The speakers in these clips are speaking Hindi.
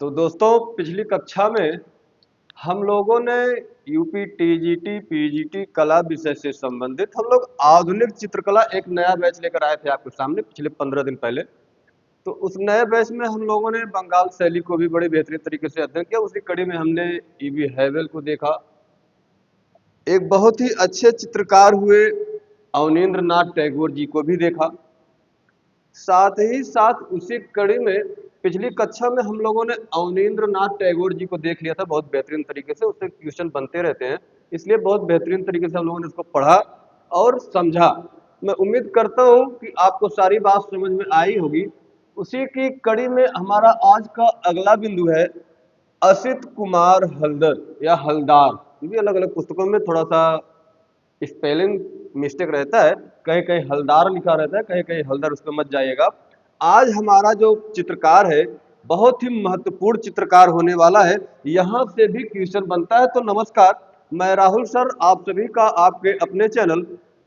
तो दोस्तों पिछली कक्षा में हम लोगों ने यूपी टीजीटी पीजीटी कला विषय से संबंधित हम लोग आधुनिक चित्रकला एक नया बैच लेकर आए थे आपके सामने पिछले 15 दिन पहले। तो उस नए बैच में हम लोगों ने बंगाल शैली को भी बड़े बेहतरीन तरीके से अध्ययन किया। उसी कड़ी में हमने ईवी हैवेल को देखा, एक बहुत ही अच्छे चित्रकार हुए अवनींद्र नाथ टैगोर जी को भी देखा। साथ ही साथ उसी कड़ी में पिछली कक्षा में हम लोगों ने अवनींद्र नाथ टैगोर जी को देख लिया था बहुत बेहतरीन तरीके से। उससे क्वेश्चन बनते रहते हैं, इसलिए बहुत बेहतरीन तरीके से हम लोगों ने उसको पढ़ा और समझा। मैं उम्मीद करता हूं कि आपको सारी बात समझ में आई होगी। उसी की कड़ी में हमारा आज का अगला बिंदु है असित कुमार हल्दर या हलदार। ये भी अलग अलग पुस्तकों में थोड़ा सा स्पेलिंग मिस्टेक रहता है, कहीं कहीं हलदार लिखा रहता है, कहीं कहीं हल्दर, उस पर मत जाइएगा। आज हमारा जो चित्रकार है बहुत ही महत्वपूर्ण चित्रकार होने वाला है, यहाँ से भी क्वेश्चन बनता है। तो नमस्कार, मैं राहुल सर आप सभी का आपके अपने चैनल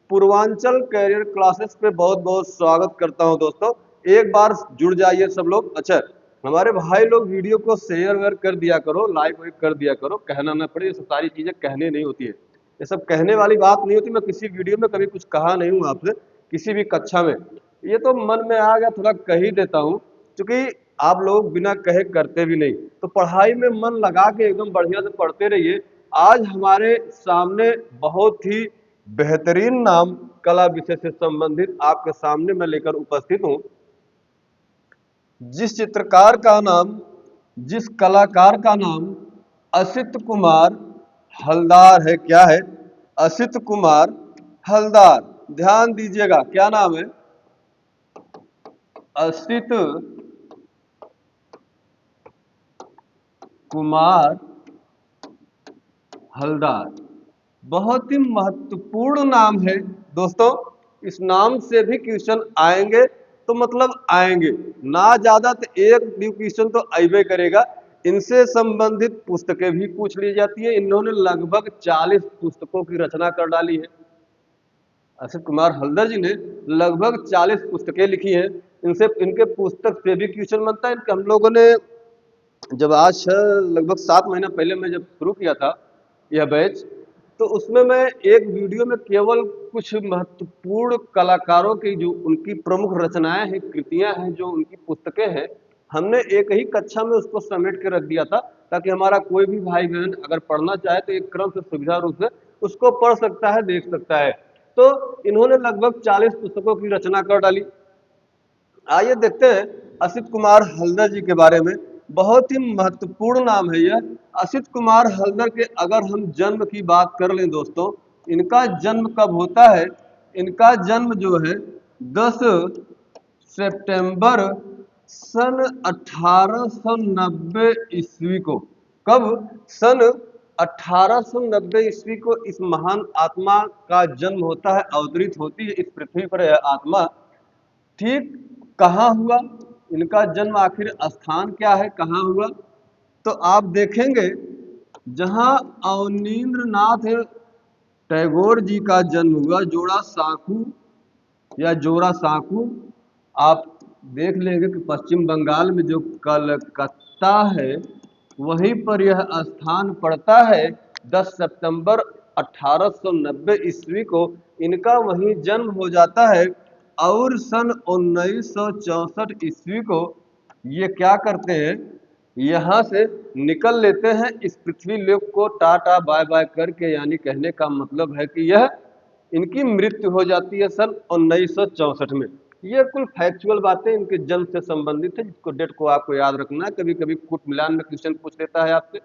पूर्वांचल कैरियर क्लासेस पे बहुत बहुत स्वागत करता हूँ। दोस्तों एक बार जुड़ जाइए सब लोग। अच्छा, हमारे भाई लोग वीडियो को शेयर वेयर कर दिया करो, लाइक वाइक कर दिया करो, कहना ना पड़े, ये सब सारी चीजें कहने नहीं होती है, ये सब कहने वाली बात नहीं होती। मैं किसी वीडियो में कभी कुछ कहा नहीं हूँ आपसे, किसी भी कक्षा में। ये तो मन में आ गया थोड़ा कह ही देता हूँ, क्योंकि आप लोग बिना कहे करते भी नहीं। तो पढ़ाई में मन लगा के एकदम बढ़िया से पढ़ते रहिए। आज हमारे सामने बहुत ही बेहतरीन नाम कला विषय से संबंधित आपके सामने मैं लेकर उपस्थित हूँ। जिस चित्रकार का नाम, जिस कलाकार का नाम असित कुमार हलदार है। क्या है? असित कुमार हलदार। ध्यान दीजिएगा, क्या नाम है? असित कुमार हलदार। बहुत ही महत्वपूर्ण नाम है दोस्तों। इस नाम से भी क्वेश्चन आएंगे, तो मतलब आएंगे ना, ज्यादा तो एक क्वेश्चन तो आइबे करेगा। इनसे संबंधित पुस्तकें भी पूछ ली जाती है। इन्होंने लगभग 40 पुस्तकों की रचना कर डाली है। असित कुमार हल्दर जी ने लगभग 40 पुस्तकें लिखी हैं। इनसे इनके पुस्तक से भी क्वेश्चन बनता है। इनके हम लोगों ने जब आज लगभग 7 महीना पहले मैं जब शुरू किया था यह बैच, तो उसमें मैं एक वीडियो में केवल कुछ महत्वपूर्ण कलाकारों की जो उनकी प्रमुख रचनाएं हैं, कृतियां हैं, जो उनकी पुस्तकें हैं, हमने एक ही कक्षा में उसको समेट के रख दिया था, ताकि हमारा कोई भी भाई बहन अगर पढ़ना चाहे तो एक क्रम से सुविधा रूप से उसको पढ़ सकता है, देख सकता है। तो इन्होंने लगभग 40 पुस्तकों की रचना कर डाली। आइए देखते हैं असित कुमार हल्दर जी के बारे में। बहुत ही महत्वपूर्ण नाम है यह। असित कुमार हल्दर के अगर हम जन्म की बात कर लें दोस्तों, इनका जन्म कब होता है? इनका जन्म जो है 10 सितंबर सन 1890 ईस्वी को। कब? सन 1890 ईस्वी को इस महान आत्मा का जन्म होता है, अवतरित होती है इस पृथ्वी पर यह आत्मा। ठीक कहाँ हुआ? इनका जन्म आखिर स्थान क्या है, कहाँ हुआ? तो आप देखेंगे जहां अवनींद्र नाथ टैगोर जी का जन्म हुआ, जोड़ा साकू या जोरा साकू, आप देख लेंगे कि पश्चिम बंगाल में जो कलकत्ता है वहीं पर यह स्थान पड़ता है। 10 सितंबर 1890 ईस्वी को इनका वहीं जन्म हो जाता है। और सन 1964 ईस्वी को ये क्या करते हैं, यहाँ से निकल लेते हैं, इस पृथ्वी लोक को टाटा बाय बाय करके। यानी कहने का मतलब है कि यह इनकी मृत्यु हो जाती है सन 1964 में। ये कुल फैक्चुअल बातें इनके जन्म से संबंधित है, जिसको डेट को आपको याद रखना है। कभी कभी कूट मिलान में क्वेश्चन पूछ लेता है आपसे,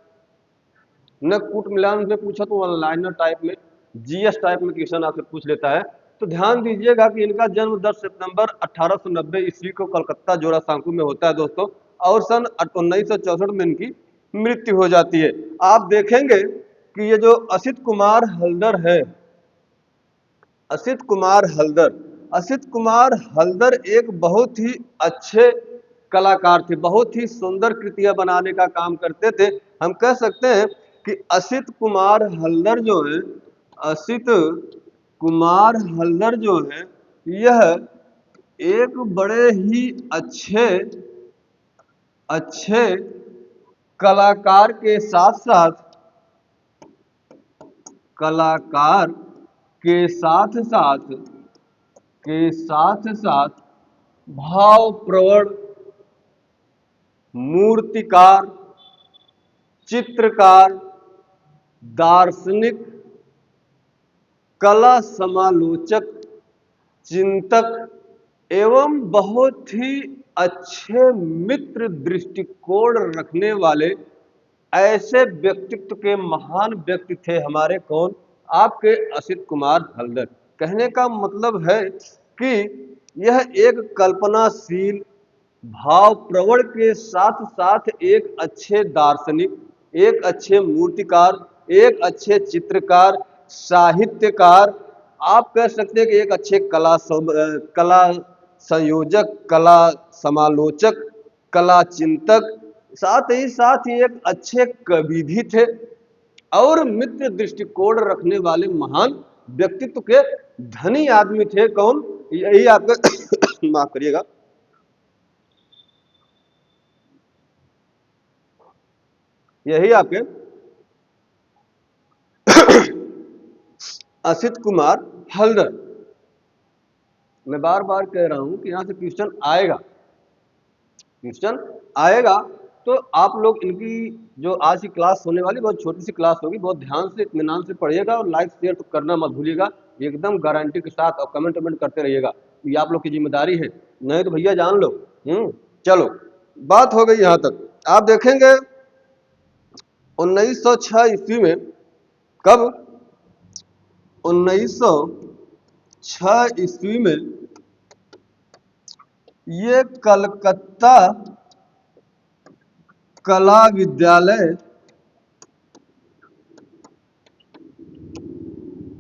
न कूट मिलान में पूछा तो ऑनलाइनर टाइप में, जीएस टाइप में क्वेश्चन आपसे पूछ लेता है। तो ध्यान दीजिएगा कि इनका जन्म 10 सितंबर 1890 ईस्वी को कलकत्ता जोड़ा सांकू में होता है दोस्तों, और सन 1964 में इनकी मृत्यु हो जाती है। आप देखेंगे कि ये जो असित कुमार हल्दर है, असित कुमार हल्दर, असित कुमार हल्दर एक बहुत ही अच्छे कलाकार थे, बहुत ही सुंदर कृतियां बनाने का काम करते थे। हम कह सकते हैं कि असित कुमार हल्दर जो है, असित कुमार हल्दर जो है, यह एक बड़े ही अच्छे अच्छे कलाकार के साथ साथ कलाकार के साथ साथ भाव प्रवण, मूर्तिकार, चित्रकार, दार्शनिक, कला समालोचक, चिंतक एवं बहुत ही अच्छे मित्र दृष्टिकोण रखने वाले ऐसे व्यक्तित्व के महान व्यक्ति थे हमारे कौन, आपके असित कुमार हल्दर। कहने का मतलब है कि यह एक कल्पनाशील, भाव प्रवण के साथ साथ एक अच्छे दार्शनिक, एक अच्छे मूर्तिकार, एक अच्छे चित्रकार, साहित्यकार, आप कह सकते हैं कि एक अच्छे कला संयोजक, कला समालोचक, कला चिंतक, साथ ही एक अच्छे कवि भी थे और मित्र दृष्टिकोण रखने वाले महान व्यक्तित्व के धनी आदमी थे कौन, यही आपका माफ करिएगा, यही आपके असित कुमार हल्दर। मैं बार बार कह रहा हूं कि यहां से क्वेश्चन आएगा तो आप लोग इनकी जो आज की क्लास होने वाली बहुत छोटी सी क्लास होगी, बहुत ध्यान से इत्मीनान से पढ़िएगा और लाइक शेयर तो करना मत भूलिएगा एकदम गारंटी के साथ, और कमेंट वमेंट करते रहिएगा, ये आप लोग की जिम्मेदारी है, नहीं तो भैया जान लो। चलो बात हो गई यहां तक। आप देखेंगे 1906 ईस्वी में, कब 1906 ईस्वी में ये कलकत्ता कला विद्यालय,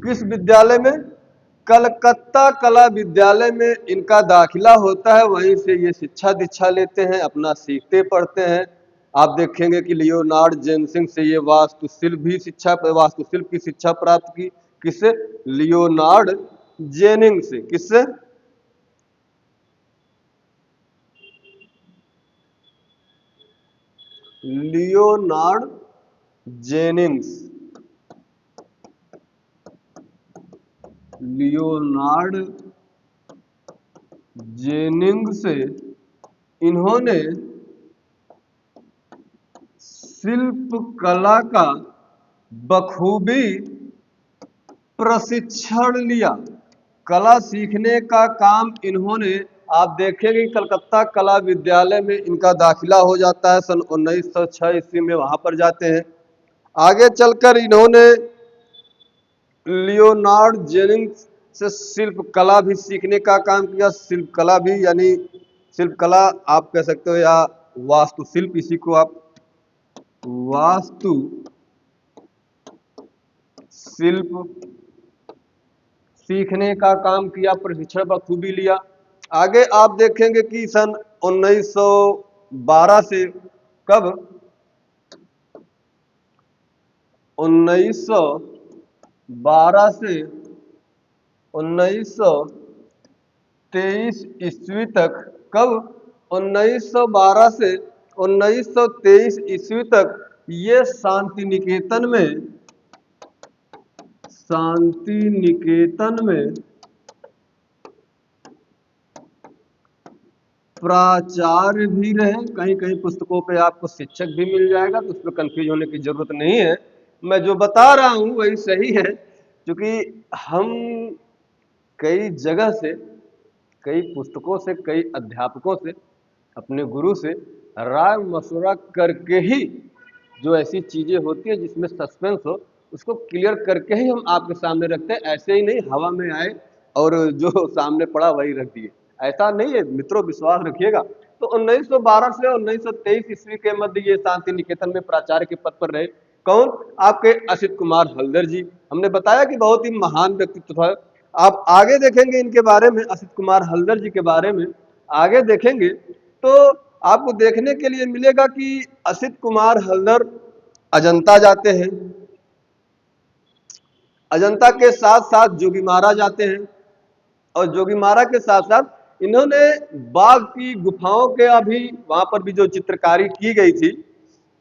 किस विद्यालय में, कलकत्ता कला विद्यालय में इनका दाखिला होता है। वहीं से ये शिक्षा दीक्षा लेते हैं, अपना सीखते पढ़ते हैं। आप देखेंगे कि लियोनार्ड जेनसिंग से ये वास्तुशिल्प की शिक्षा प्राप्त की, किससे, लियोनार्ड जेनिंग से, किससे, लियोनार्ड जेनिंग्स, लियोनार्ड जेनिंग से इन्होंने शिल्प कला का बखूबी प्रशिक्षण लिया। कला सीखने का काम इन्होंने, आप देखेंगे कलकत्ता कला विद्यालय में इनका दाखिला हो जाता है सन 1906 ईस्वी में, वहां पर जाते हैं। आगे चलकर इन्होंने लियोनार्ड जेनिंग्स से शिल्प कला भी सीखने का काम किया। शिल्प कला भी यानी शिल्प कला आप कह सकते हो, या वास्तुशिल्प, इसी को आप वास्तु शिल्प सीखने का काम किया, प्रशिक्षण बखूबी लिया। आगे आप देखेंगे कि सन 1912 से, कब, 1912 से 1923 ईस्वी तक, कब, 1912 से 1923 ईस्वी तक ये शांति निकेतन में प्राचार्य भी रहे। कहीं कहीं पुस्तकों पे आपको शिक्षक भी मिल जाएगा, तो उस पर कंफ्यूज होने की जरूरत नहीं है, मैं जो बता रहा हूं वही सही है। क्योंकि हम कई जगह से, कई पुस्तकों से, कई अध्यापकों से, अपने गुरु से राय मशवरा करके ही जो ऐसी चीजें होती है जिसमें सस्पेंस हो, उसको क्लियर करके ही हम आपके सामने रखते हैं। ऐसे ही नहीं हवा में आए और जो सामने पड़ा वही रख दिए, ऐसा नहीं है मित्रों, विश्वास रखिएगा। तो 1912 से 1923 ईस्वी के मध्य ये शांति निकेतन में प्राचार्य के पद पर रहे। कौन, आपके असित कुमार हल्दर जी। हमने बताया कि बहुत ही महान व्यक्तित्व था। आप आगे देखेंगे इनके बारे में, असित कुमार हल्दर जी के बारे में आगे देखेंगे तो आपको देखने के लिए मिलेगा कि असित कुमार हल्दर अजंता जाते हैं, अजंता के साथ साथ जोगीमारा जाते हैं, और जोगीमारा के साथ साथ इन्होंने बाघ की गुफाओं के अभी वहां पर भी जो चित्रकारी की गई थी,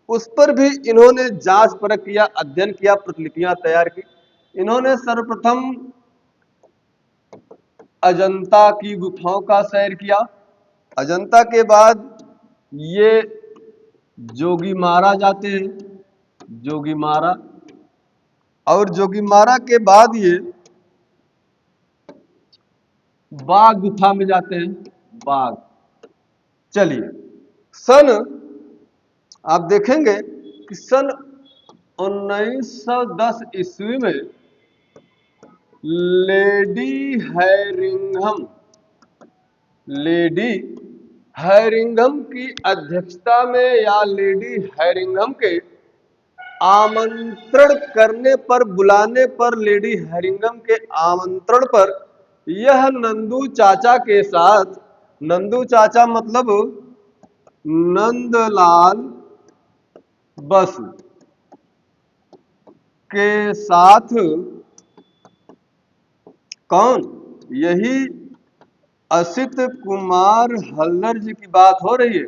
उस पर भी इन्होंने जांच परख किया, अध्ययन किया, प्रतिलिपियां तैयार की। इन्होंने सर्वप्रथम अजंता की गुफाओं का सैर किया। अजंता के बाद ये जोगीमारा जाते हैं, जोगीमारा, और जोगीमारा के बाद ये बाघ गुफा में जाते हैं, बाघ। चलिए, सन आप देखेंगे कि सन 1910 ईस्वी में लेडी हैरिंघम, लेडी हैरिंघम की अध्यक्षता में या लेडी हैरिंघम के आमंत्रण करने पर, बुलाने पर, लेडी हैरिंघम के आमंत्रण पर यह नंदू चाचा के साथ, नंदू चाचा मतलब नंदलाल बसु के साथ, कौन, यही असित कुमार हल्दर जी की बात हो रही है,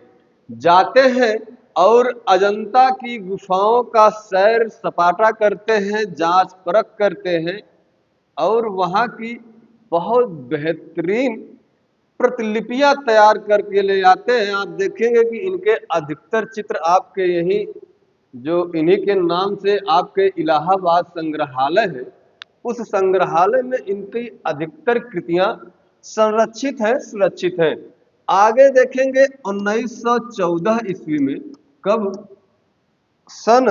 जाते हैं और अजंता की गुफाओं का सैर सपाटा करते हैं, जांच परख करते हैं और वहां की बहुत बेहतरीन प्रतिलिपियां तैयार करके ले आते हैं। आप देखेंगे कि इनके अधिकतर चित्र आपके यहीं, जो इन्हीं के नाम से आपके इलाहाबाद संग्रहालय है, उस संग्रहालय में इनकी अधिकतर कृतियां संरक्षित है, सुरक्षित है। आगे देखेंगे 1914 ईस्वी में, कब, सन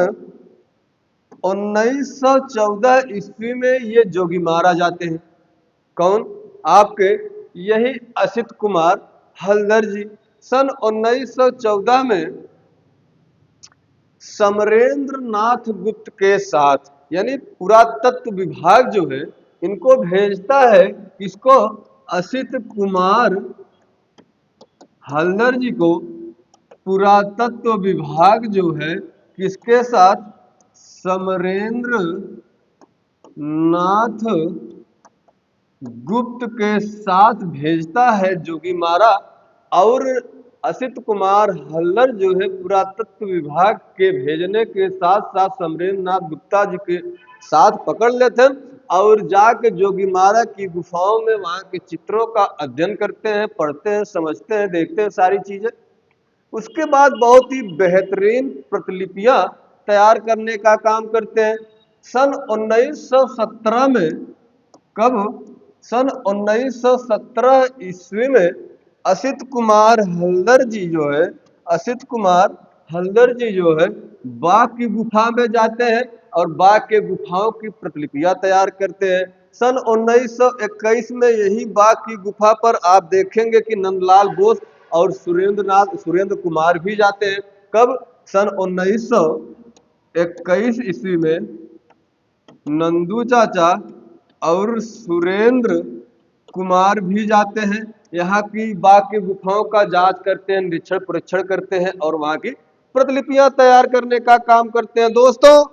1914 ईस्वी में ये जोगीमारा जाते हैं। कौन, आपके यही असित कुमार हल्दर जी। सन 1914 में समरेंद्र नाथ गुप्त के साथ, यानी पुरातत्व विभाग जो है इनको भेजता है, इसको, असित कुमार हल्दर जी को पुरातत्व विभाग जो है किसके साथ, समरेंद्र नाथ गुप्त के साथ भेजता है जोगीमारा। और असित कुमार हल्दर जो है पुरातत्व विभाग के भेजने के साथ साथ समरेंद्र नाथ गुप्ता जी के साथ पकड़ लेते हैं और जाके जोगीमारा की गुफाओं में वहां के चित्रों का अध्ययन करते हैं, पढ़ते हैं, समझते हैं, देखते हैं सारी चीजें। उसके बाद बहुत ही बेहतरीन प्रतिलिपियां तैयार करने का काम करते हैं। सन 1917 में, कब, सन 1917 ईस्वी में असित कुमार हल्दर जी जो है, असित कुमार हल्दर जी जो है बाघ की गुफा में जाते हैं और बाघ के गुफाओं की प्रतिलिपियां तैयार करते हैं। सन 1921 में यही बाघ की गुफा पर आप देखेंगे कि नंदलाल बोस और सुरेंद्र कुमार भी जाते हैं। कब, सन 1921 ईस्वी में नंदू चाचा और सुरेंद्र कुमार भी जाते हैं, यहाँ की बाघ की गुफाओं का जांच करते हैं, निरीक्षण परीक्षण करते हैं और वहां की प्रतिलिपियां तैयार करने का काम करते हैं। दोस्तों,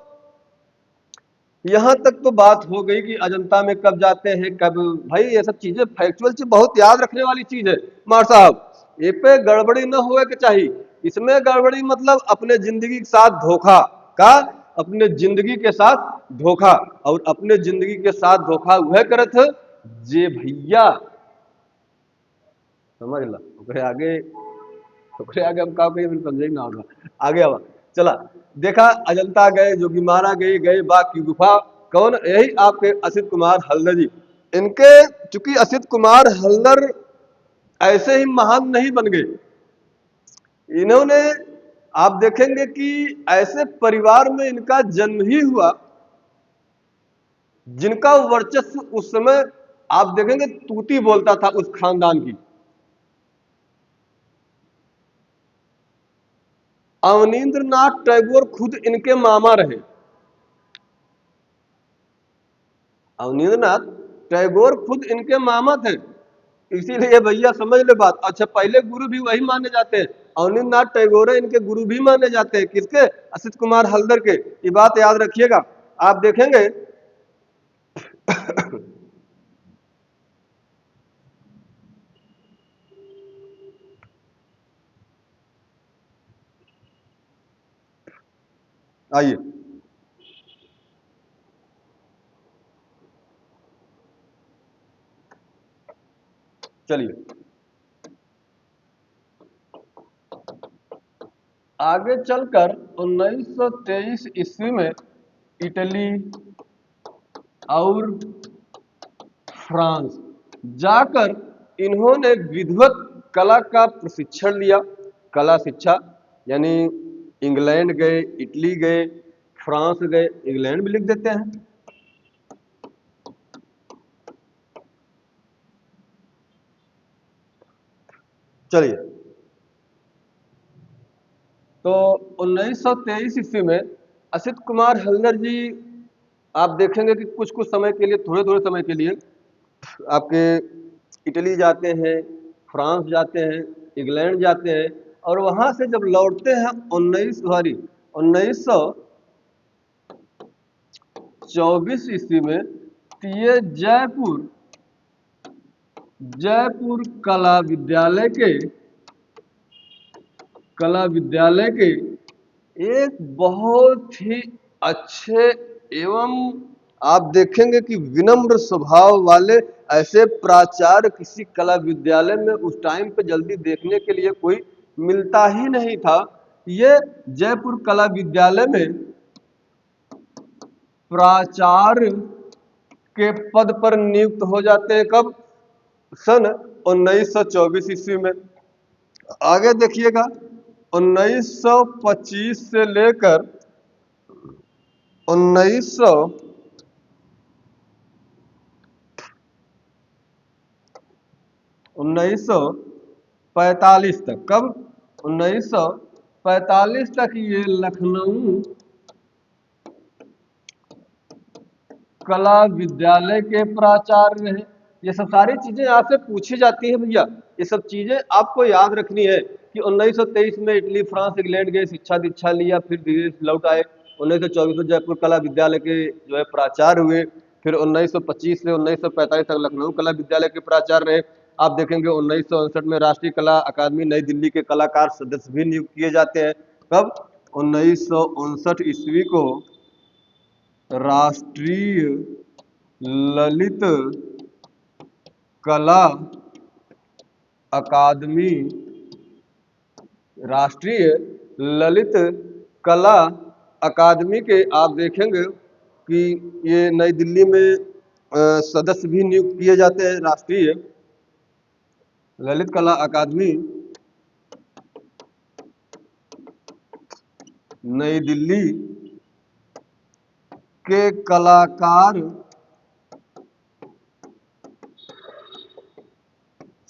यहां तक तो बात हो गई कि अजंता में कब जाते हैं, कब, भाई ये सब चीजें फैक्चुअल चीज, बहुत याद रखने वाली चीज है मार साहब। ये पे गड़बड़ी न होए के चाहिए। इसमें गड़बड़ी मतलब अपने जिंदगी के साथ धोखा का, अपने जिंदगी के साथ धोखा, और अपने जिंदगी के साथ धोखा वह करत जे भैया, समझ ला, ओकरे आगे, ओकरे आगे हम का कहीं समझे ना होगा। आगे आवा, चला, देखा, अजंता गए, जोगीमारा गए, गए बाघ की गुफा, कौन, यही आपके असित कुमार हल्दर जी। इनके, चूंकि असित कुमार हल्दर ऐसे ही महान नहीं बन गए, इन्होंने, आप देखेंगे कि ऐसे परिवार में इनका जन्म ही हुआ जिनका वर्चस्व उस समय, आप देखेंगे, तूती बोलता था उस खानदान की। अवनींद्रनाथ टैगोर खुद इनके मामा रहे। अवनींद्रनाथ टैगोर खुद इनके मामा थे। इसीलिए भैया समझ ले बात। अच्छा, पहले गुरु भी वही माने जाते हैं, अवनींद्रनाथ टैगोर इनके गुरु भी माने जाते हैं, किसके, असित कुमार हल्दर के। ये बात याद रखिएगा। आप देखेंगे आइए, चलिए आगे चलकर 1923 ईस्वी में इटली और फ्रांस जाकर इन्होंने विधिवत कला का प्रशिक्षण लिया। कला शिक्षा यानी इंग्लैंड गए, इटली गए, फ्रांस गए, इंग्लैंड भी लिख देते हैं। चलिए, तो 1923 ईस्वी में असित कुमार हल्दर जी, आप देखेंगे कि कुछ कुछ समय के लिए, थोड़े थोड़े समय के लिए आपके इटली जाते हैं, फ्रांस जाते हैं, इंग्लैंड जाते हैं, और वहां से जब लौटते हैं 1924 ईस्वी में, तो ये जयपुर कला विद्यालय के एक बहुत ही अच्छे एवं आप देखेंगे कि विनम्र स्वभाव वाले ऐसे प्राचार्य किसी कला विद्यालय में उस टाइम पे जल्दी देखने के लिए कोई मिलता ही नहीं था। ये जयपुर कला विद्यालय में प्राचार्य के पद पर नियुक्त हो जाते हैं। कब? सन 1924 ईस्वी में। आगे देखिएगा, 1925 से लेकर 1945 तक। कब? 1945 तक ये लखनऊ कला विद्यालय के प्राचार्य रहे। ये सब सारी चीजें आपसे पूछी जाती है भैया, ये सब चीजें आपको याद रखनी है कि 1923 में इटली, फ्रांस, इंग्लैंड गए, शिक्षा दीक्षा लिया, फिर धीरे धीरे लौट आए। 1924 में जयपुर कला विद्यालय के जो है प्राचार्य हुए। फिर 1925 से 1945 तक लखनऊ कला विद्यालय के प्राचार्य रहे। आप देखेंगे 1959 में राष्ट्रीय कला अकादमी नई दिल्ली के कलाकार सदस्य भी नियुक्त किए जाते हैं। कब? 1959 ईस्वी को राष्ट्रीय ललित कला अकादमी राष्ट्रीय ललित कला अकादमी के आप देखेंगे कि ये नई दिल्ली में सदस्य भी नियुक्त किए जाते हैं। राष्ट्रीय ललित कला अकादमी नई दिल्ली के कलाकार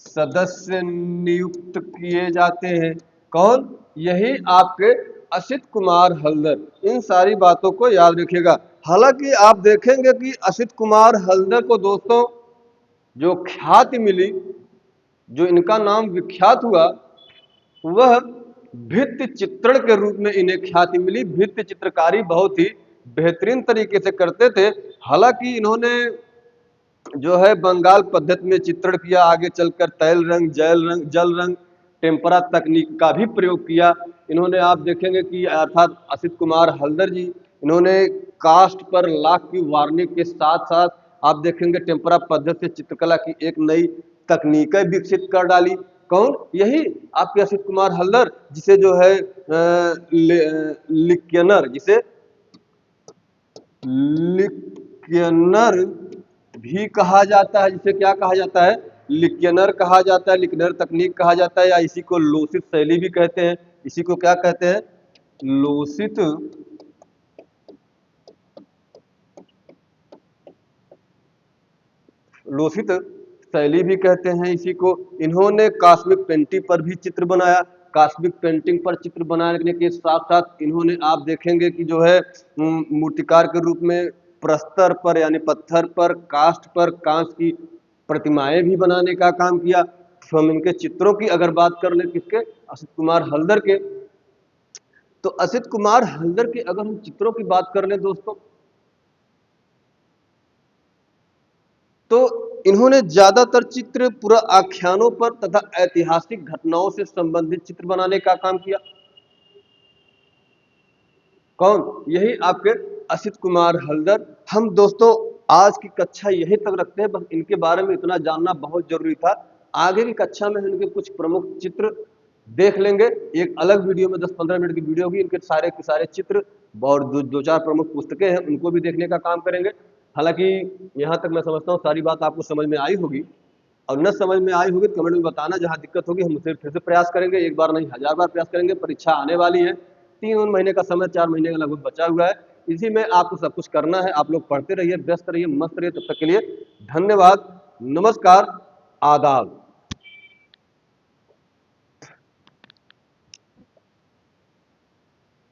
सदस्य नियुक्त किए जाते हैं। कौन? यही आपके असित कुमार हल्दर। इन सारी बातों को याद रखिएगा। हालांकि आप देखेंगे कि असित कुमार हल्दर को दोस्तों जो ख्याति मिली, जो इनका नाम विख्यात हुआ, वह भित्ति चित्रण के रूप में इन्हें ख्याति मिली। भित्ति चित्रकारी बहुत ही बेहतरीन तरीके से करते थे। हालांकि इन्होंने जो है बंगाल पद्धति में चित्रण किया, आगे चलकर तैल रंग, जल रंग, टेम्परा तकनीक का भी प्रयोग किया इन्होंने। आप देखेंगे कि अर्थात असित कुमार हल्दर जी, इन्होंने कास्ट पर लाख की वार्निंग के साथ साथ आप देखेंगे टेम्परा पद्धति से चित्रकला की एक नई तकनीकें विकसित कर डाली। कौन? यही आपके असित कुमार हल्दर, जिसे जो है लिक्यनर, जिसे लिक्यनर भी कहा जाता है। जिसे क्या कहा जाता है? लिक्यनर कहा जाता है, लिक्यनर तकनीक कहा जाता है, या इसी को लोसित शैली भी कहते हैं। इसी को क्या कहते हैं? लोसित लोसित शैली भी कहते हैं इसी को। इन्होंने कॉस्मिक पेंटिंग पर भी चित्र बनाया। कॉस्मिक पेंटिंग पर चित्र बनाने के साथ साथ इन्होंने आप देखेंगे कि जो है मूर्तिकार के रूप में प्रस्तर पर यानी पत्थर पर, कास्ट पर कांच की प्रतिमाएं भी बनाने का काम किया। तो हम इनके चित्रों की अगर बात कर ले, किसके? असित कुमार हल्दर के। तो असित कुमार हल्दर के अगर हम चित्रों की बात कर ले दोस्तों, तो इन्होंने ज्यादातर चित्र पूरा आख्यानों पर तथा ऐतिहासिक घटनाओं से संबंधित चित्र बनाने का काम किया। कौन? यही आपके असित कुमार हल्दर। हम दोस्तों आज की कक्षा यहीं तक रखते हैं, बस इनके बारे में इतना जानना बहुत जरूरी था। आगे की कक्षा में इनके कुछ प्रमुख चित्र देख लेंगे, एक अलग वीडियो में 10-15 मिनट की वीडियो होगी, इनके सारे के सारे चित्र और दो चार प्रमुख पुस्तकें हैं उनको भी देखने का काम करेंगे। हालांकि यहाँ तक मैं समझता हूँ सारी बात आपको समझ में आई होगी, और न समझ में आई होगी तो कमेंट में बताना, जहाँ दिक्कत होगी हम उसे फिर से प्रयास करेंगे, एक बार नहीं 1000 बार प्रयास करेंगे। परीक्षा आने वाली है, 3 महीने का समय, 4 महीने का लगभग बचा हुआ है, इसी में आपको सब कुछ करना है। आप लोग पढ़ते रहिए, व्यस्त रहिए, मस्त रहिए। तब तक के लिए धन्यवाद, नमस्कार, आदाब।